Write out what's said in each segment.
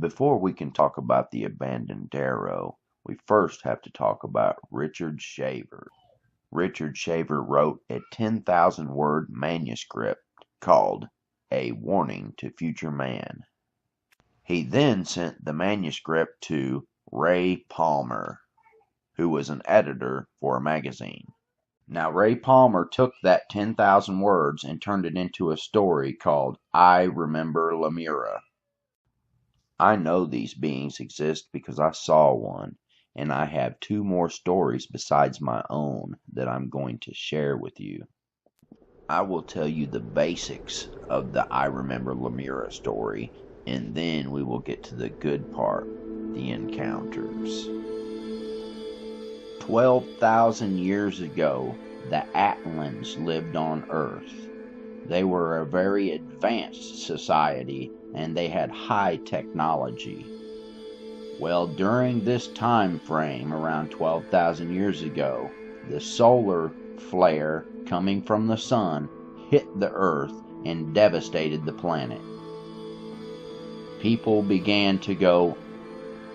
Before we can talk about the abandoned Darrow, we first have to talk about Richard Shaver. Richard Shaver wrote a 10,000-word manuscript called A Warning to Future Man. He then sent the manuscript to Ray Palmer, who was an editor for a magazine. Now, Ray Palmer took that 10,000 words and turned it into a story called I Remember Lemura. I know these beings exist because I saw one, and I have two more stories besides my own that I'm going to share with you. I will tell you the basics of the I Remember Lemura story, and then we will get to the good part, the encounters. 12,000 years ago, the Atlanteans lived on Earth. They were a very advanced society and they had high technology. Well, during this time frame, around 12,000 years ago, the solar flare coming from the sun hit the Earth and devastated the planet. People began to go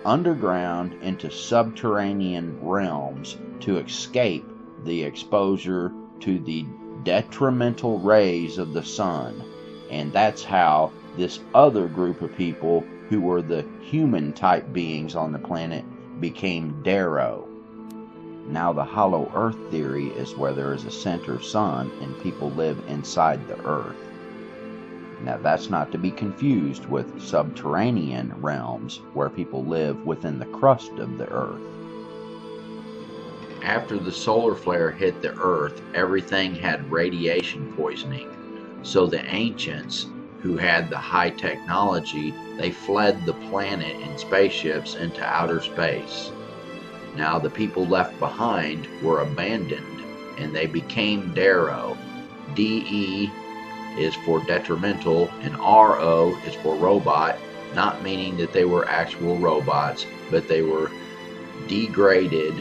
underground into subterranean realms to escape the exposure to the detrimental rays of the sun, and that's how this other group of people, who were the human type beings on the planet, became Darrow. Now, the hollow earth theory is where there is a center sun and people live inside the earth. Now, that's not to be confused with subterranean realms where people live within the crust of the earth. After the solar flare hit the earth, everything had radiation poisoning. So the ancients, who had the high technology, they fled the planet in spaceships into outer space. Now the people left behind were abandoned, and they became Darrow. DE is for detrimental, and RO is for robot, not meaning that they were actual robots, but they were degraded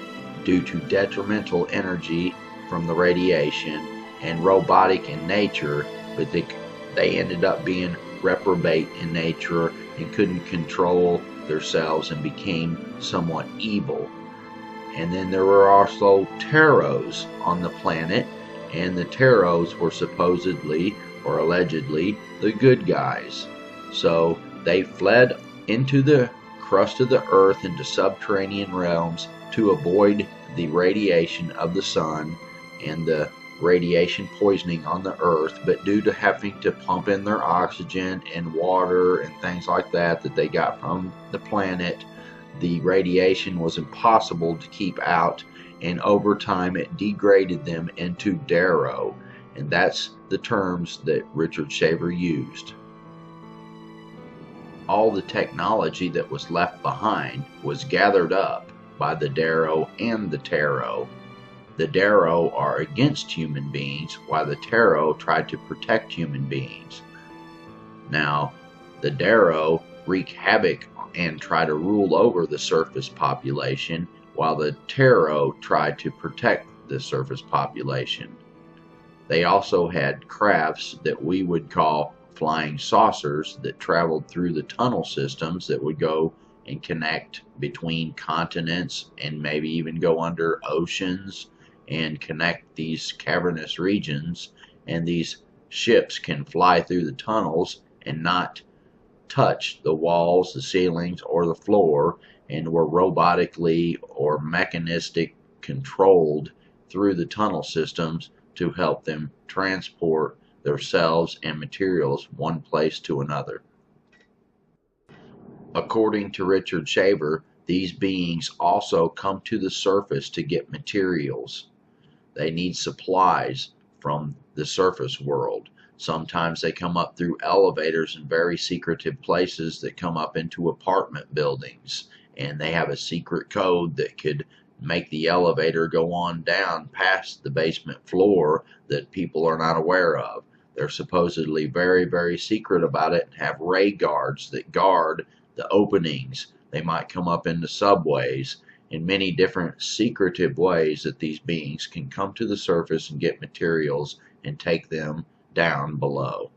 due to detrimental energy from the radiation, and robotic in nature, but they ended up being reprobate in nature and couldn't control themselves and became somewhat evil. And then there were also Terros on the planet, and the Terros were supposedly or allegedly the good guys. So they fled into the crust of the earth into subterranean realms to avoid the radiation of the sun and the radiation poisoning on the earth, but due to having to pump in their oxygen and water and things like that that they got from the planet, the radiation was impossible to keep out, and over time it degraded them into Darrow, and that's the terms that Richard Shaver used. All the technology that was left behind was gathered up by the Darrow and the Terro. The Darrow are against human beings, while the Terro tried to protect human beings. Now, the Darrow wreak havoc and try to rule over the surface population, while the Terro tried to protect the surface population. They also had crafts that we would call flying saucers that traveled through the tunnel systems that would go and connect between continents and maybe even go under oceans and connect these cavernous regions. And these ships can fly through the tunnels and not touch the walls, the ceilings, or the floor, and were robotically or mechanistic controlled through the tunnel systems to help them transport themselves and materials one place to another. According to Richard Shaver, these beings also come to the surface to get materials. They need supplies from the surface world. Sometimes they come up through elevators in very secretive places that come up into apartment buildings, and they have a secret code that could make the elevator go on down past the basement floor that people are not aware of. They're supposedly very, very secret about it and have ray guards that guard the openings. They might come up into subways in many different secretive ways that these beings can come to the surface and get materials and take them down below.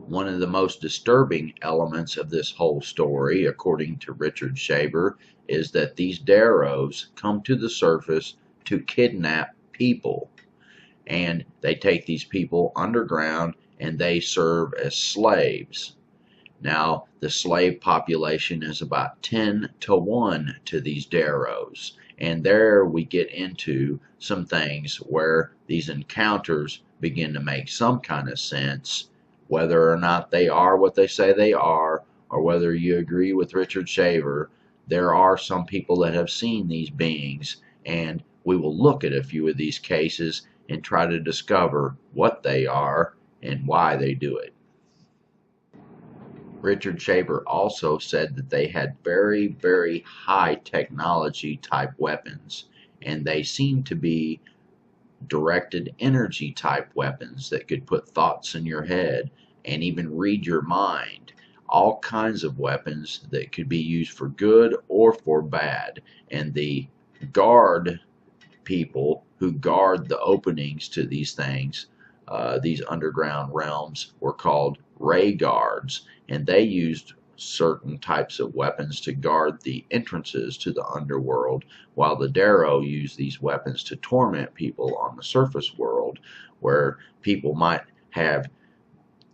One of the most disturbing elements of this whole story, according to Richard Shaver, is that these Darrows come to the surface to kidnap people. And they take these people underground and they serve as slaves. Now, the slave population is about 10 to 1 to these Darrows. And there we get into some things where these encounters begin to make some kind of sense, whether or not they are what they say they are, or whether you agree with Richard Shaver. There are some people that have seen these beings, and we will look at a few of these cases and try to discover what they are and why they do it. Richard Shaver also said that they had very, very high technology type weapons, and they seemed to be directed energy type weapons that could put thoughts in your head and even read your mind. All kinds of weapons that could be used for good or for bad. And the guard people who guard the openings to these things, these underground realms, were called ray guards, and they used certain types of weapons to guard the entrances to the underworld, while the Darrow used these weapons to torment people on the surface world, where people might have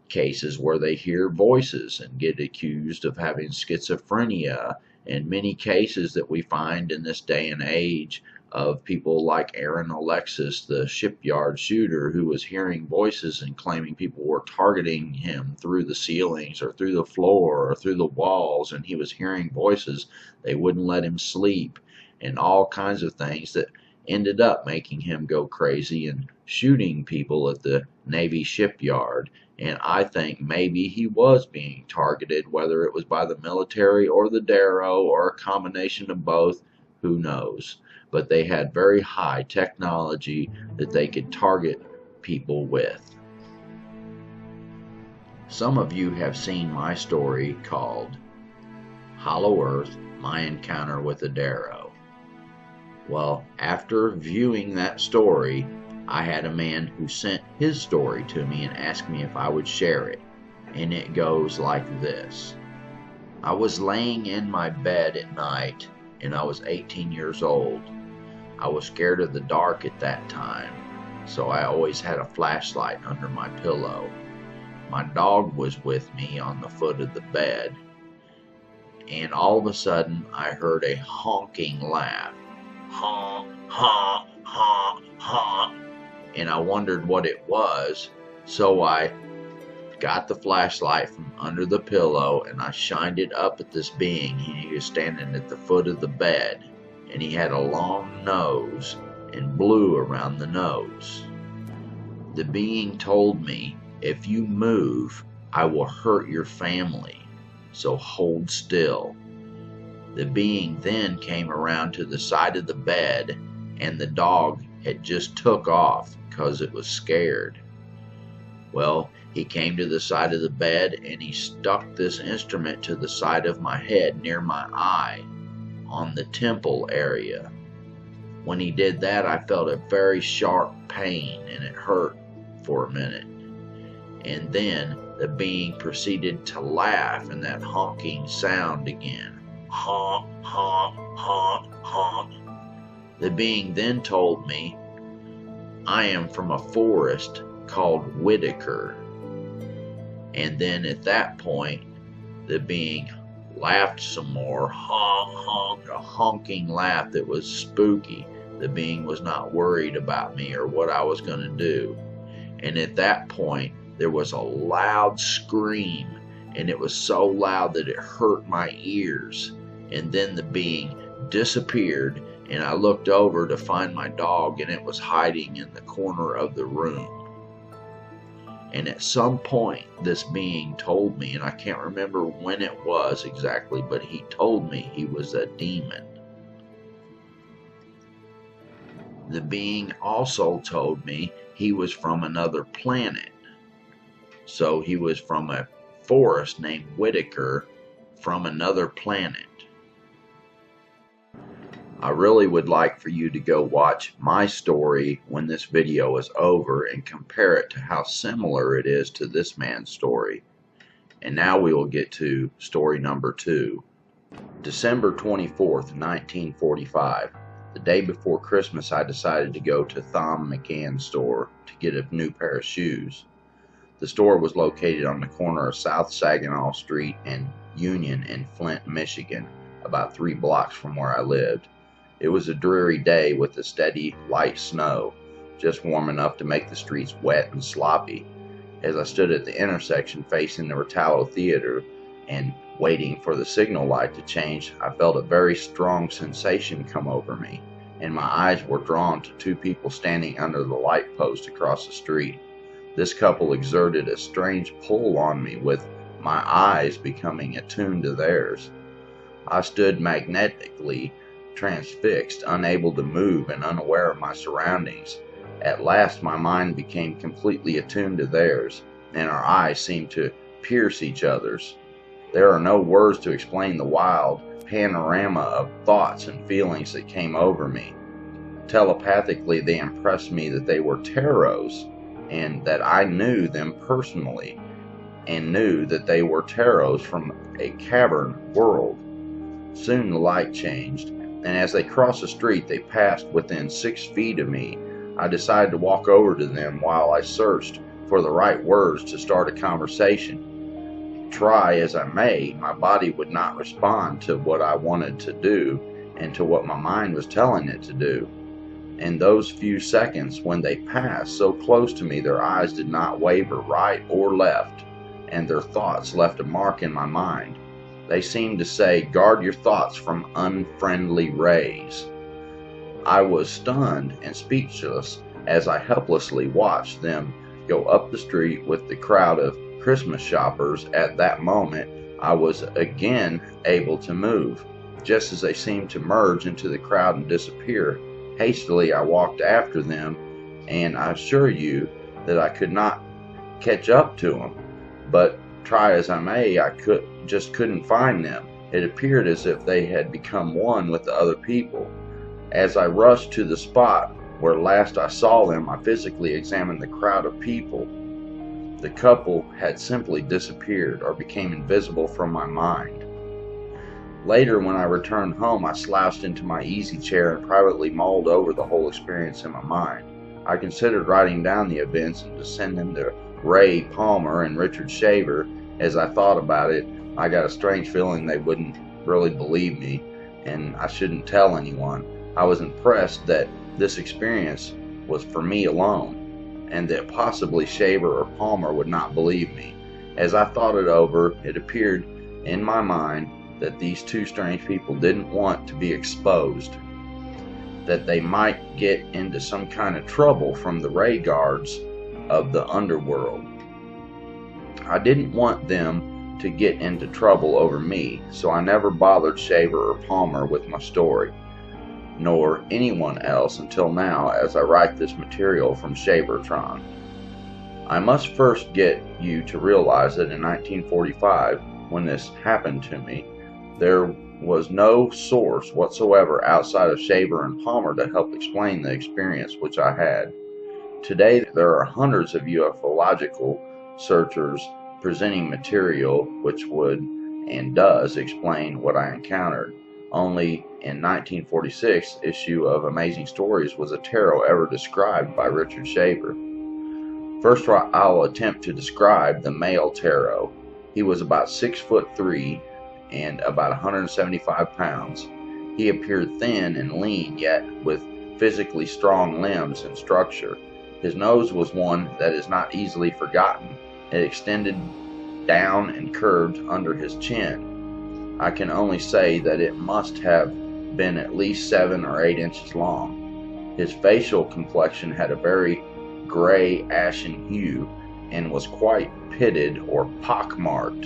cases where they hear voices and get accused of having schizophrenia, and many cases that we find in this day and age of people like Aaron Alexis, the shipyard shooter, who was hearing voices and claiming people were targeting him through the ceilings or through the floor or through the walls, and he was hearing voices. They wouldn't let him sleep, and all kinds of things that ended up making him go crazy and shooting people at the Navy shipyard. And I think maybe he was being targeted, whether it was by the military or the Darrow or a combination of both, who knows. But they had very high technology that they could target people with. Some of you have seen my story called Hollow Earth, My Encounter with a Darrow. Well, after viewing that story, I had a man who sent his story to me and asked me if I would share it. And it goes like this. I was laying in my bed at night, and I was 18 years old. I was scared of the dark at that time, so I always had a flashlight under my pillow. My dog was with me on the foot of the bed, and all of a sudden I heard a honking laugh. Honk, honk, honk, honk. And I wondered what it was, so I got the flashlight from under the pillow and I shined it up at this being. He was standing at the foot of the bed, and he had a long nose and blue around the nose. The being told me, if you move, I will hurt your family, so hold still. The being then came around to the side of the bed, and the dog had just took off because it was scared. Well, he came to the side of the bed and he stuck this instrument to the side of my head near my eye on the temple area. When he did that, I felt a very sharp pain and it hurt for a minute. And then the being proceeded to laugh in that honking sound again. Honk, honk, honk, honk. The being then told me, I am from a forest called Whitaker. And then at that point, the being laughed some more, honk, honk, a honking laugh that was spooky. The being was not worried about me or what I was going to do. And at that point, there was a loud scream, and it was so loud that it hurt my ears. And then the being disappeared, and I looked over to find my dog, and it was hiding in the corner of the room. And at some point, this being told me, and I can't remember when it was exactly, but he told me he was a demon. The being also told me he was from another planet. So he was from a forest named Whitaker from another planet. I really would like for you to go watch my story when this video is over and compare it to how similar it is to this man's story. And now we will get to story number 2. December 24th, 1945. The day before Christmas, I decided to go to Thom McAn's store to get a new pair of shoes. The store was located on the corner of South Saginaw Street and Union in Flint, Michigan, about 3 blocks from where I lived. It was a dreary day with a steady, light snow, just warm enough to make the streets wet and sloppy. As I stood at the intersection facing the Retallo Theater and waiting for the signal light to change, I felt a very strong sensation come over me, and my eyes were drawn to 2 people standing under the light post across the street. This couple exerted a strange pull on me, with my eyes becoming attuned to theirs. I stood magnetically transfixed, unable to move and unaware of my surroundings. At last my mind became completely attuned to theirs, and our eyes seemed to pierce each other's. There are no words to explain the wild panorama of thoughts and feelings that came over me. Telepathically, they impressed me that they were Taros, and that I knew them personally, and knew that they were Taros from a cavern world. Soon the light changed, and as they crossed the street, they passed within 6 feet of me. I decided to walk over to them while I searched for the right words to start a conversation. Try as I may, my body would not respond to what I wanted to do and to what my mind was telling it to do. In those few seconds when they passed so close to me, their eyes did not waver right or left, and their thoughts left a mark in my mind. They seemed to say, "Guard your thoughts from unfriendly rays." I was stunned and speechless as I helplessly watched them go up the street with the crowd of Christmas shoppers. At that moment, I was again able to move. Just as they seemed to merge into the crowd and disappear, hastily I walked after them, and I assure you that I could not catch up to them. But try as I may, I couldn't find them. It appeared as if they had become one with the other people. As I rushed to the spot where last I saw them, I physically examined the crowd of people. The couple had simply disappeared or became invisible from my mind. Later, when I returned home, I slouched into my easy chair and privately mulled over the whole experience in my mind. I considered writing down the events and to send them to Ray Palmer and Richard Shaver. As I thought about it, I got a strange feeling they wouldn't really believe me, and I shouldn't tell anyone. I was impressed that this experience was for me alone, and that possibly Shaver or Palmer would not believe me. As I thought it over, it appeared in my mind that these 2 strange people didn't want to be exposed, that they might get into some kind of trouble from the ray guards of the underworld. I didn't want them to get into trouble over me, so I never bothered Shaver or Palmer with my story, nor anyone else until now as I write this material from Shavertron. I must first get you to realize that in 1945, when this happened to me, there was no source whatsoever outside of Shaver and Palmer to help explain the experience which I had. Today, there are hundreds of ufological searchers presenting material which would and does explain what I encountered. Only in 1946 issue of Amazing Stories was a tarot ever described by Richard Shaver. First, I'll attempt to describe the male tarot. He was about 6'3" and about 175 pounds. He appeared thin and lean, yet with physically strong limbs and structure. His nose was one that is not easily forgotten. It extended down and curved under his chin. I can only say that it must have been at least 7 or 8 inches long. His facial complexion had a very gray ashen hue and was quite pitted or pockmarked.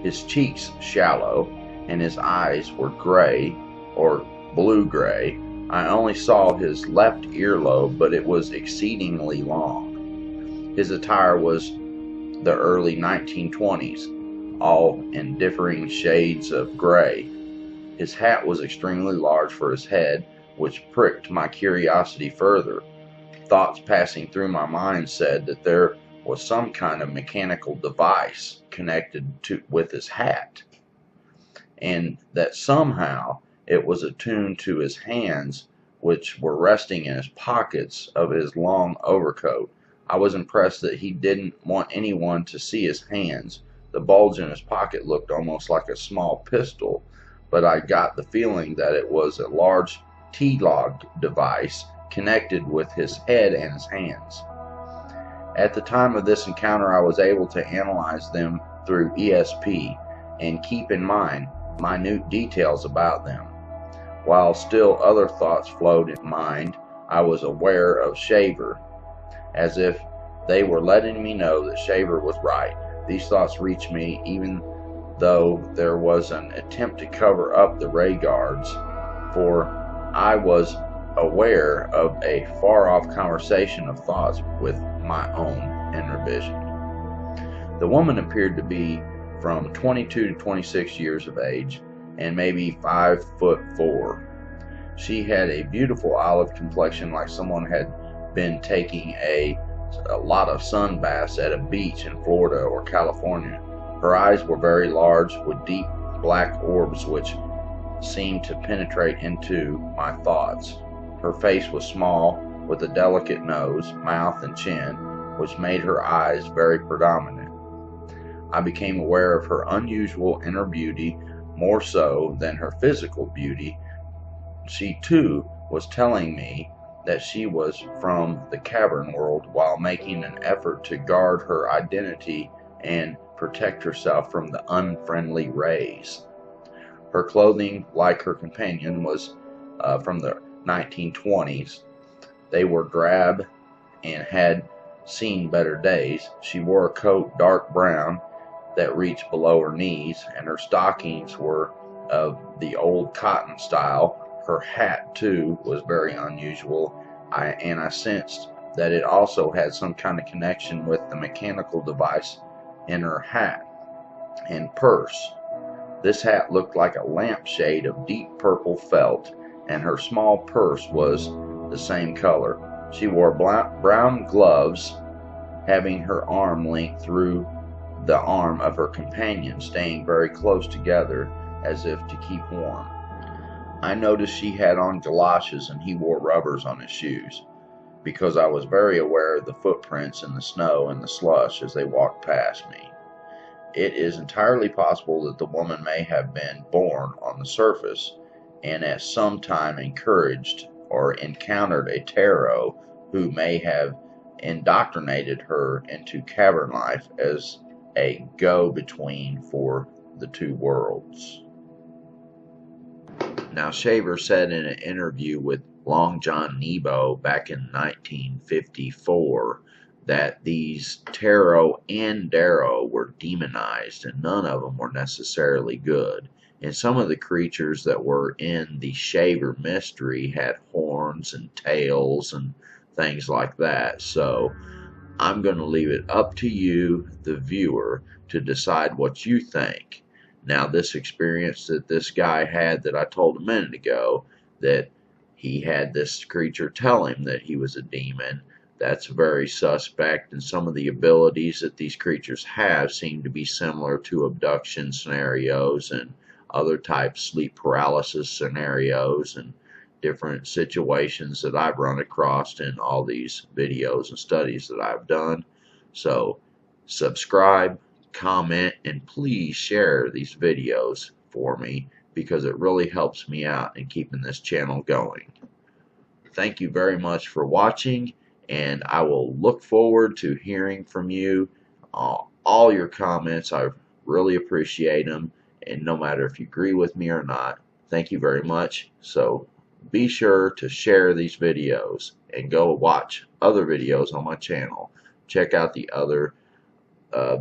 His cheeks shallow, and his eyes were gray or blue-gray. I only saw his left earlobe, but it was exceedingly long. His attire was the early 1920s, all in differing shades of gray. His hat was extremely large for his head, which pricked my curiosity further. Thoughts passing through my mind said that there was some kind of mechanical device connected with his hat, and that somehow it was attuned to his hands, which were resting in his pockets of his long overcoat. I was impressed that he didn't want anyone to see his hands. The bulge in his pocket looked almost like a small pistol, but I got the feeling that it was a large T-log device connected with his head and his hands. At the time of this encounter, I was able to analyze them through ESP and keep in mind minute details about them. While still other thoughts flowed in mind, I was aware of Shaver, as if they were letting me know that Shaver was right. These thoughts reached me even though there was an attempt to cover up the ray guards, for I was aware of a far-off conversation of thoughts with my own inner vision. The woman appeared to be from 22 to 26 years of age and maybe 5'4". She had a beautiful olive complexion, like someone had been taking a lot of sun baths at a beach in Florida or California. Her eyes were very large with deep black orbs which seemed to penetrate into my thoughts. Her face was small with a delicate nose, mouth, and chin, which made her eyes very predominant. I became aware of her unusual inner beauty more so than her physical beauty. She too was telling me that she was from the cavern world while making an effort to guard her identity and protect herself from the unfriendly rays. Her clothing, like her companion, was from the 1920s. They were drab and had seen better days. She wore a coat dark brown that reached below her knees, and her stockings were of the old cotton style. Her hat, too, was very unusual, and I sensed that it also had some kind of connection with the mechanical device in her hat and purse. This hat looked like a lampshade of deep purple felt, and her small purse was the same color. She wore brown gloves, having her arm linked through the arm of her companion, staying very close together as if to keep warm. I noticed she had on galoshes and he wore rubbers on his shoes, because I was very aware of the footprints in the snow and the slush as they walked past me. It is entirely possible that the woman may have been born on the surface and at some time encouraged or encountered a tarot who may have indoctrinated her into cavern life as a go-between for the two worlds. Now, Shaver said in an interview with Long John Nebo back in 1954 that these tarot and darrow were demonized, and none of them were necessarily good. And some of the creatures that were in the Shaver mystery had horns and tails and things like that. So I'm going to leave it up to you, the viewer, to decide what you think. Now, this experience that this guy had that I told a minute ago, that he had this creature tell him that he was a demon, that's very suspect, and some of the abilities that these creatures have seem to be similar to abduction scenarios and other types, sleep paralysis scenarios, and different situations that I've run across in all these videos and studies that I've done. So subscribe, comment, and please share these videos for me, because it really helps me out in keeping this channel going. Thank you very much for watching, and I will look forward to hearing from you. All your comments, I really appreciate them, and no matter if you agree with me or not, thank you very much. So be sure to share these videos and go watch other videos on my channel. Check out the other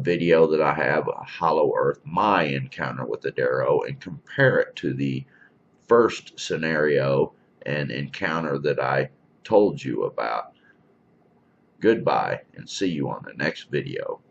video that I have, Hollow Earth, my encounter with the darrow, and compare it to the first scenario and encounter that I told you about. Goodbye, and see you on the next video.